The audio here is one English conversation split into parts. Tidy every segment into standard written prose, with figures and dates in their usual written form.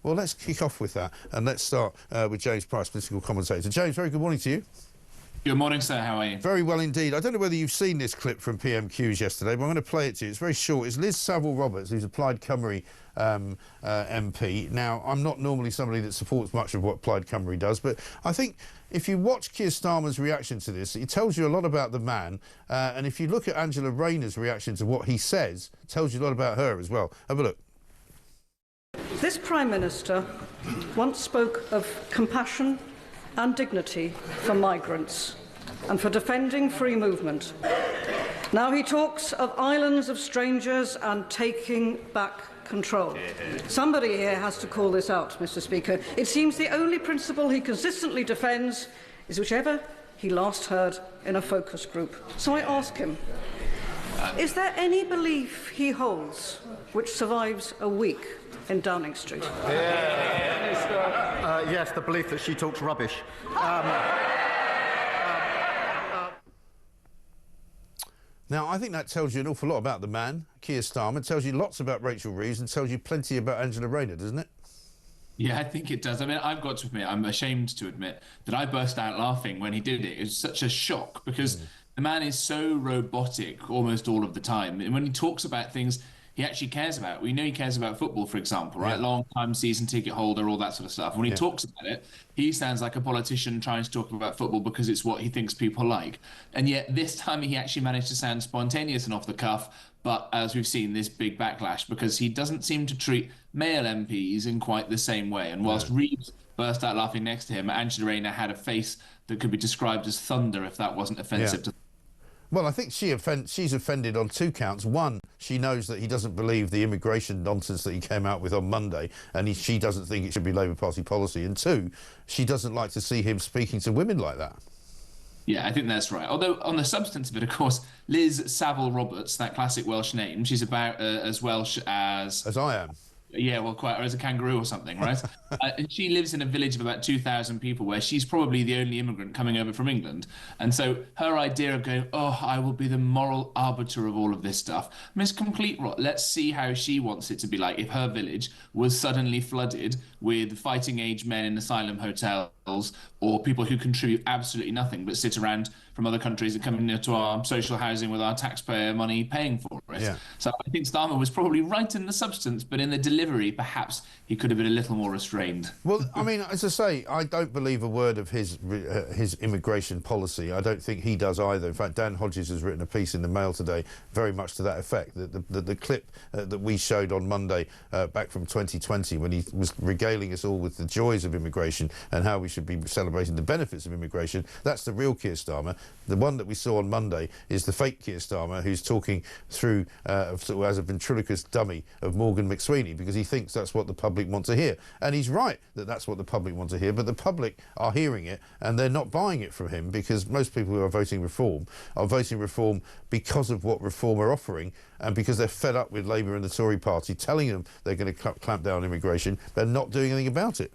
Well, let's kick off with that, and let's start with James Price, political commentator. James, very good morning to you. Good morning, sir. How are you? Very well indeed. I don't know whether you've seen this clip from PMQs yesterday, but I'm going to play it to you. It's very short. It's Liz Saville-Roberts, who's a Plaid Cymru MP. Now, I'm not normally somebody that supports much of what Plaid Cymru does, but I think if you watch Keir Starmer's reaction to this, it tells you a lot about the man. And if you look at Angela Rayner's reaction to what he says, it tells you a lot about her as well. Have a look. This Prime Minister once spoke of compassion and dignity for migrants and for defending free movement. Now he talks of islands of strangers and taking back control. Somebody here has to call this out, Mr. Speaker. It seems the only principle he consistently defends is whichever he last heard in a focus group. So I ask him, is there any belief he holds which survives a week in Downing Street? Yes, the belief that she talks rubbish. Now, I think that tells you an awful lot about the man, Keir Starmer. It tells you lots about Rachel Reeves and tells you plenty about Angela Rayner, doesn't it? Yeah, I think it does. I mean, I've got to admit, I'm ashamed to admit that I burst out laughing when he did it. It was such a shock because the man is so robotic almost all of the time. And when he talks about things he actually cares about. We know he cares about football, for example, right? Yeah. Long-time season ticket holder, all that sort of stuff. When he talks about it, he sounds like a politician trying to talk about football because it's what he thinks people like. And yet this time he actually managed to sound spontaneous and off the cuff. But as we've seen, this big backlash because he doesn't seem to treat male MPs in quite the same way. And whilst Reeves burst out laughing next to him, Angela Rayner had a face that could be described as thunder if that wasn't offensive to. Well, I think she's offended on two counts. One, she knows that he doesn't believe the immigration nonsense that he came out with on Monday, and she doesn't think it should be Labour Party policy. And two, she doesn't like to see him speaking to women like that. Yeah, I think that's right. Although on the substance of it, of course, Liz Saville-Roberts, that classic Welsh name, she's about as Welsh as I am. Yeah, well, quite, or as a kangaroo or something, right? And she lives in a village of about 2,000 people where she's probably the only immigrant coming over from England. And so her idea of going, oh, I will be the moral arbiter of all of this stuff, I mean, it's complete rot. Let's see how she wants it to be like if her village was suddenly flooded with fighting age men in asylum hotels or people who contribute absolutely nothing but sit around from other countries and come into our social housing with our taxpayer money paying for it. Yeah. So I think Starmer was probably right in the substance, but in the delivery, perhaps he could have been a little more restrained. Well, I mean, as I say, I don't believe a word of his immigration policy. I don't think he does either. In fact, Dan Hodges has written a piece in the Mail today very much to that effect. The clip that we showed on Monday back from 2020 when he was regaling us all with the joys of immigration and how we should be celebrating the benefits of immigration, that's the real Keir Starmer. The one that we saw on Monday is the fake Keir Starmer who's talking through as a ventriloquist dummy of Morgan McSweeney because he thinks that's what the public want to hear. And he's right that that's what the public want to hear, but the public are hearing it and they're not buying it from him because most people who are voting reform because of what reform are offering and because they're fed up with Labour and the Tory party telling them they're going to clamp down on immigration, they're not doing anything about it.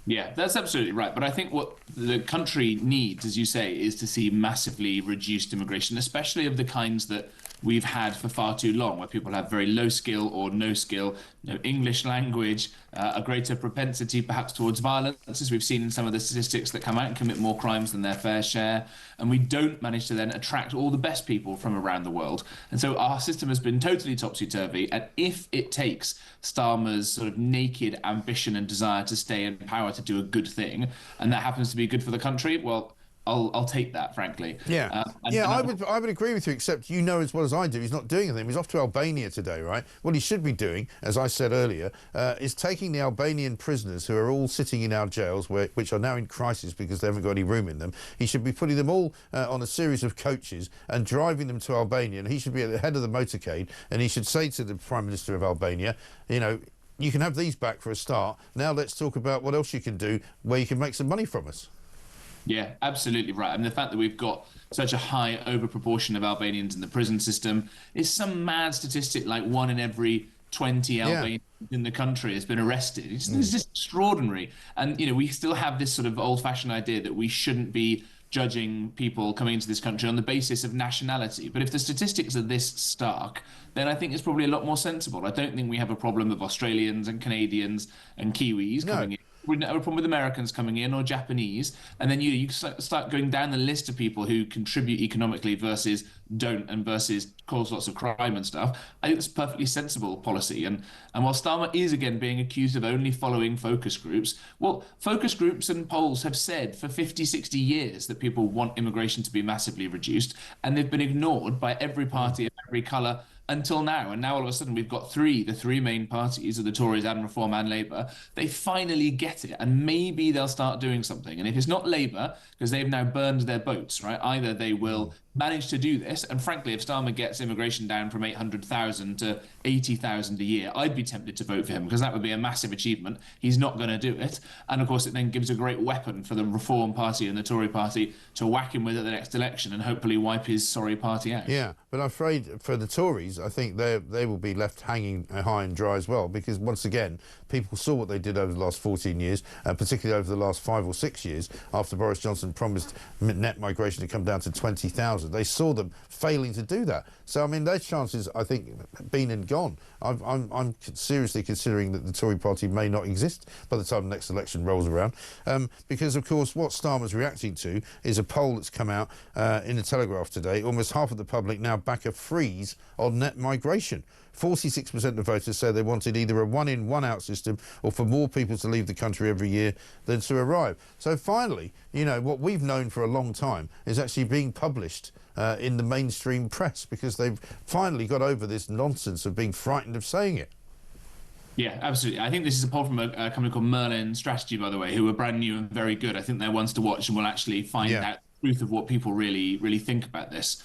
Yeah, that's absolutely right. But I think what the country needs, as you say, is to see massively reduced immigration, especially of the kinds that we've had for far too long, where people have very low skill or no skill, no English language, a greater propensity perhaps towards violence, as we've seen in some of the statistics that come out and commit more crimes than their fair share. And we don't manage to then attract all the best people from around the world. And so our system has been totally topsy-turvy. And if it takes Starmer's sort of naked ambition and desire to stay in power to do a good thing, and that happens to be good for the country, well, I'll take that, frankly. Yeah, I would agree with you, except you know as well as I do, he's not doing anything. He's off to Albania today, right? What he should be doing, as I said earlier, is taking the Albanian prisoners who are all sitting in our jails, which are now in crisis because they haven't got any room in them. He should be putting them all on a series of coaches and driving them to Albania, and he should be at the head of the motorcade, and he should say to the Prime Minister of Albania, you know, you can have these back for a start. Now let's talk about what else you can do where you can make some money from us. Yeah, absolutely right. I mean, the fact that we've got such a high overproportion of Albanians in the prison system is some mad statistic, like 1 in every 20 Albanians in the country has been arrested. It's just extraordinary. And, you know, we still have this sort of old-fashioned idea that we shouldn't be judging people coming into this country on the basis of nationality. But if the statistics are this stark, then I think it's probably a lot more sensible. I don't think we have a problem of Australians and Canadians and Kiwis coming in. We don't have a problem with Americans coming in or Japanese. And then you start going down the list of people who contribute economically versus don't, and versus cause lots of crime and stuff. I think it's a perfectly sensible policy. And while Starmer is again being accused of only following focus groups, well, focus groups and polls have said for 50, 60 years that people want immigration to be massively reduced, and they've been ignored by every party of every colour until now. And now all of a sudden we've got the three main parties of the Tories and Reform and Labour. They finally get it, and maybe they'll start doing something. And if it's not Labour, because they've now burned their boats, right, either they will manage to do this, and frankly, if Starmer gets immigration down from 800,000 to 80,000 a year, I'd be tempted to vote for him, because that would be a massive achievement. He's not going to do it. And of course, it then gives a great weapon for the Reform Party and the Tory Party to whack him with at the next election and hopefully wipe his sorry party out. Yeah, but I'm afraid for the Tories, I think they will be left hanging high and dry as well, because once again, people saw what they did over the last 14 years, particularly over the last 5 or 6 years, after Boris Johnson promised net migration to come down to 20,000. They saw them failing to do that. So, I mean, their chances, I think, been and gone. I'm seriously considering that the Tory party may not exist by the time the next election rolls around, because, of course, what Starmer's reacting to is a poll that's come out in the Telegraph today. Almost half of the public now back a freeze on net migration. 46% of voters say they wanted either a one-in, one-out system or for more people to leave the country every year than to arrive. So finally, you know, what we've known for a long time is actually being published in the mainstream press, because they've finally got over this nonsense of being frightened of saying it. Yeah, absolutely. I think this is a poll from a company called Merlin Strategy, by the way, who are brand new and very good. I think they're ones to watch and will actually find out the truth of what people really think about this.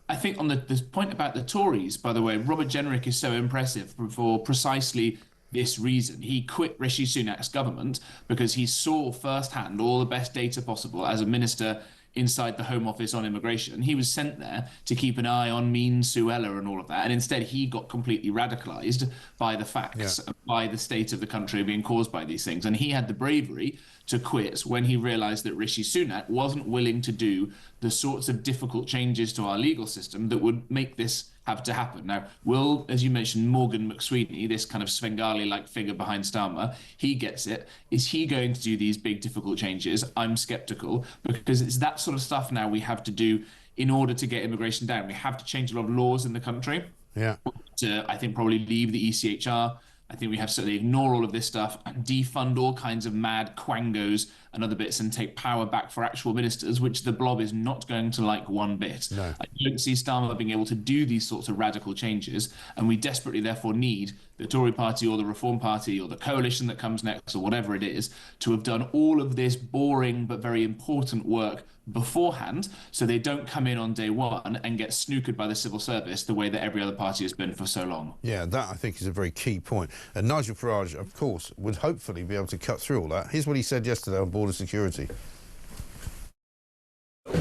I think on this point about the Tories, by the way, Robert Jenrick is so impressive for precisely this reason. He quit Rishi Sunak's government because he saw firsthand all the best data possible as a minister inside the Home Office on immigration. He was sent there to keep an eye on Mean Suella and all of that. And instead, he got completely radicalized by the facts, by the state of the country being caused by these things. And he had the bravery to quit when he realized that Rishi Sunak wasn't willing to do the sorts of difficult changes to our legal system that would make this have to happen. Now, will, as you mentioned, Morgan McSweeney, this kind of Svengali-like figure behind Starmer, he gets it. Is he going to do these big, difficult changes? I'm skeptical, because it's that sort of stuff now we have to do in order to get immigration down. We have to change a lot of laws in the country. Yeah. To, I think, probably leave the ECHR. I think we have to certainly ignore all of this stuff and defund all kinds of mad quangos and other bits and take power back for actual ministers, which the blob is not going to like one bit. No. I don't see Starmer being able to do these sorts of radical changes, and we desperately therefore need the Tory party or the Reform Party or the coalition that comes next or whatever it is to have done all of this boring but very important work beforehand, so they don't come in on day one and get snookered by the civil service the way that every other party has been for so long. Yeah, that I think is a very key point. And Nigel Farage, of course, would hopefully be able to cut through all that. Here's what he said yesterday on border security.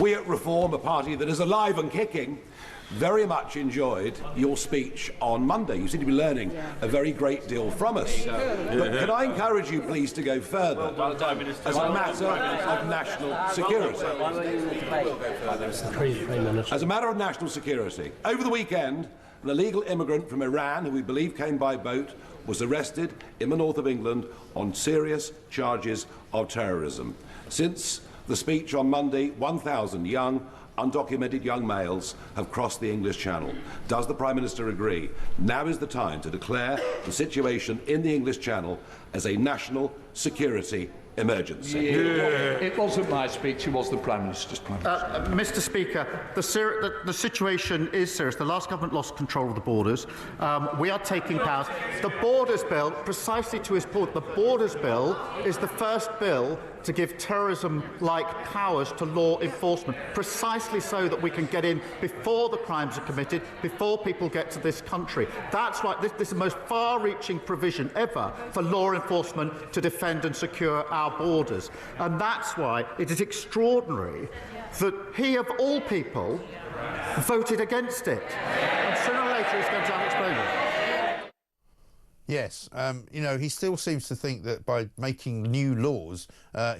We at Reform, a party that is alive and kicking, very much enjoyed your speech on Monday. You seem to be learning a very great deal from us. But can I encourage you, please, to go further as a matter of national security? As a matter of national security. Over the weekend, an illegal immigrant from Iran, who we believe came by boat, was arrested in the north of England on serious charges of terrorism. Since the speech on Monday, 1,000 young, undocumented young males have crossed the English Channel. Does the Prime Minister agree? Now is the time to declare the situation in the English Channel as a national security emergency. It wasn't my speech, it was the Prime Minister's speech. Mr Speaker, the situation is serious. The last government lost control of the borders. We are taking powers. The Borders Bill, precisely to his point, the Borders Bill is the first bill to give terrorism-like powers to law enforcement, precisely so that we can get in before the crimes are committed, before people get to this country. That's why this is the most far-reaching provision ever for law enforcement to defend and secure our borders. And that's why it is extraordinary that he, of all people, voted against it. And sooner or later he's going to have to explain it. Yes, you know, he still seems to think that by making new laws,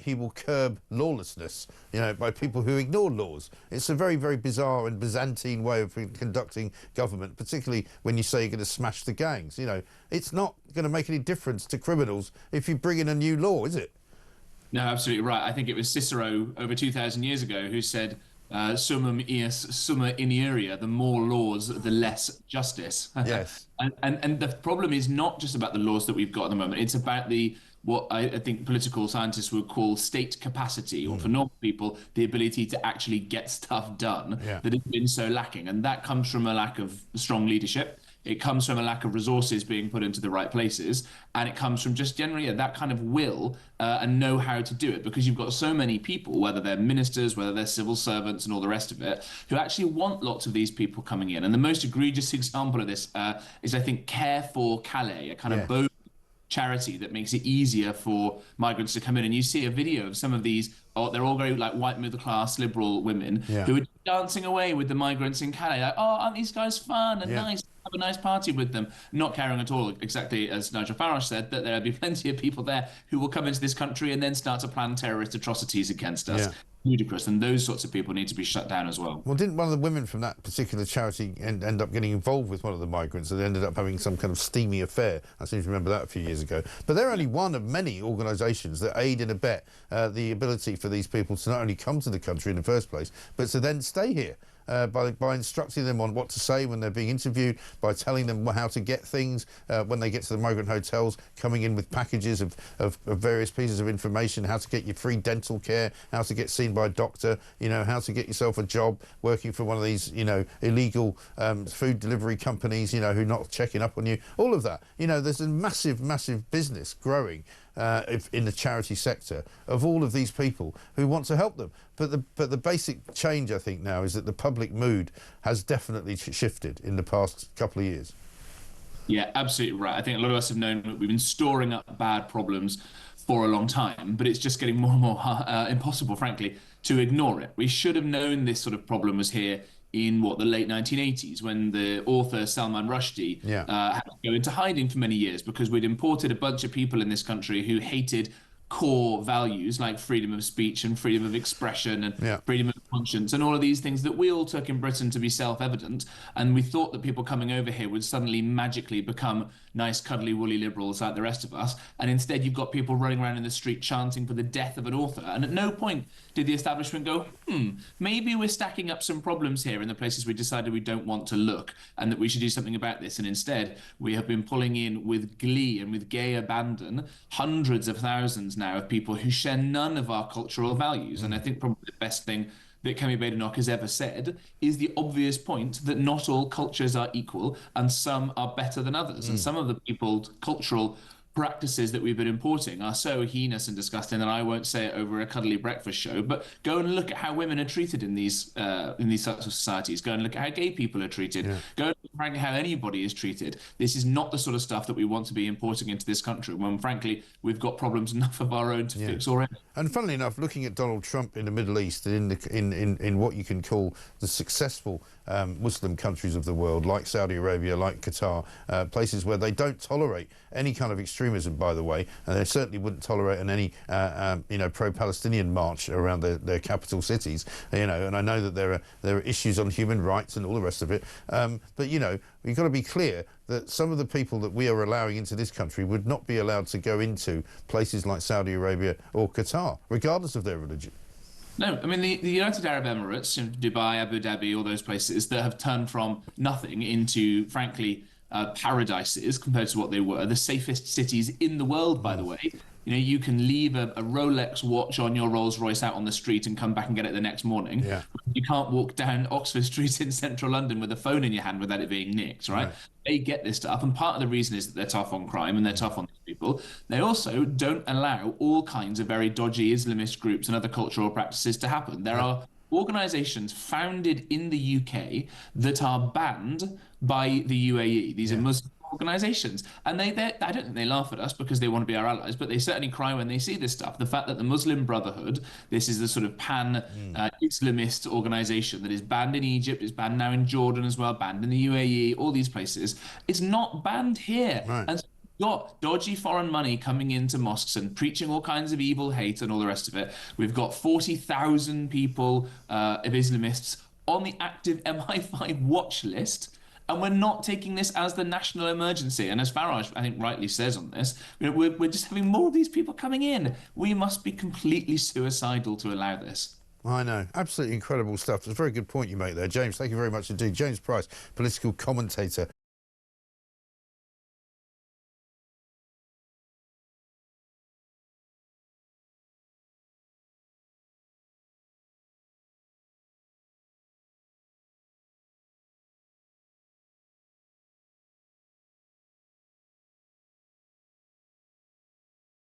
he will curb lawlessness, you know, by people who ignore laws. It's a very, very bizarre and Byzantine way of conducting government, particularly when you say you're going to smash the gangs. You know, it's not going to make any difference to criminals if you bring in a new law, is it? No, absolutely right. I think it was Cicero over 2,000 years ago who said, summum ius summa inieria, the more laws, the less justice. Yes. And the problem is not just about the laws that we've got at the moment. It's about what I think political scientists would call state capacity, or for normal people, the ability to actually get stuff done that has been so lacking. And that comes from a lack of strong leadership. It comes from a lack of resources being put into the right places, and it comes from just generally that kind of will and know how to do it, because you've got so many people, whether they're ministers, whether they're civil servants and all the rest of it, who actually want lots of these people coming in. And the most egregious example of this is, I think, Care for Calais, a kind of bold charity that makes it easier for migrants to come in. And you see a video of some of these, they're all very like white middle class liberal women who are dancing away with the migrants in Calais, like, oh, aren't these guys fun and nice? Have a nice party with them, not caring at all, exactly as Nigel Farage said, that there'll be plenty of people there who will come into this country and then start to plan terrorist atrocities against us. Ludicrous, and those sorts of people need to be shut down as well. Well, didn't one of the women from that particular charity end up getting involved with one of the migrants and ended up having some kind of steamy affair? I seem to remember that a few years ago. But they're only one of many organisations that aid and abet the ability for these people to not only come to the country in the first place, but to then stay here. By instructing them on what to say when they're being interviewed, by telling them how to get things when they get to the migrant hotels, coming in with packages of various pieces of information, how to get your free dental care, how to get seen by a doctor, you know, how to get yourself a job working for one of these, you know, illegal food delivery companies, you know, who are not checking up on you, all of that. You know, there's a massive, massive business growing in the charity sector of all of these people who want to help them. But the basic change, I think, now is that the public mood has definitely shifted in the past couple of years. Yeah, absolutely right. I think a lot of us have known that we've been storing up bad problems for a long time, but it's just getting more and more impossible, frankly, to ignore it. We should have known this sort of problem was here in the late 1980s, when the author Salman Rushdie had to go into hiding for many years because we'd imported a bunch of people in this country who hated core values like freedom of speech and freedom of expression and freedom of conscience and all of these things that we all took in Britain to be self-evident. And we thought that people coming over here would suddenly magically become nice, cuddly, woolly liberals like the rest of us. And instead you've got people running around in the street chanting for the death of an author. And at no point did the establishment go, maybe we're stacking up some problems here in the places we decided we don't want to look and that we should do something about this. And instead we have been pulling in with glee and with gay abandon hundreds of thousands now of people who share none of our cultural values. And I think probably the best thing that Kemi Badenoch has ever said is the obvious point that not all cultures are equal and some are better than others. And some of the people's cultural practices that we've been importing are so heinous and disgusting that I won't say it over a cuddly breakfast show, but go and look at how women are treated in these sorts of societies. Go and look at how gay people are treated. Go and look, frankly, how anybody is treated. This is not the sort of stuff that we want to be importing into this country when, frankly, we've got problems enough of our own to fix already. And funnily enough, looking at Donald Trump in the Middle East and in what you can call the successful Muslim countries of the world, like Saudi Arabia, like Qatar, places where they don't tolerate any kind of extremism, by the way, and they certainly wouldn't tolerate any pro-Palestinian march around their capital cities, you know. And I know that there are issues on human rights and all the rest of it, but you know, we've got to be clear that some of the people that we are allowing into this country would not be allowed to go into places like Saudi Arabia or Qatar, regardless of their religion. No, I mean, the United Arab Emirates, Dubai, Abu Dhabi, all those places that have turned from nothing into, frankly, paradises compared to what they were, the safest cities in the world, by the way. You know, you can leave a Rolex watch on your Rolls Royce out on the street and come back and get it the next morning. Yeah. You can't walk down Oxford Street in central London with a phone in your hand without it being nicked, right? They get this stuff, and part of the reason is that they're tough on crime and they're tough on these people. They also don't allow all kinds of very dodgy Islamist groups and other cultural practices to happen. There are organisations founded in the UK that are banned by the UAE. These are Muslim organisations, and I don't think they laugh at us because they want to be our allies, but they certainly cry when they see this stuff. The fact that the Muslim Brotherhood, this is the sort of pan-Islamist organisation that is banned in Egypt, is banned now in Jordan as well, banned in the UAE, all these places, it's not banned here. And got dodgy foreign money coming into mosques and preaching all kinds of evil hate and all the rest of it. We've got 40,000 people of Islamists on the active MI5 watch list, and we're not taking this as the national emergency. And as Farage, I think, rightly says on this, we're just having more of these people coming in. We must be completely suicidal to allow this. I know. Absolutely incredible stuff. It's a very good point you make there, James. Thank you very much indeed. James Price, political commentator.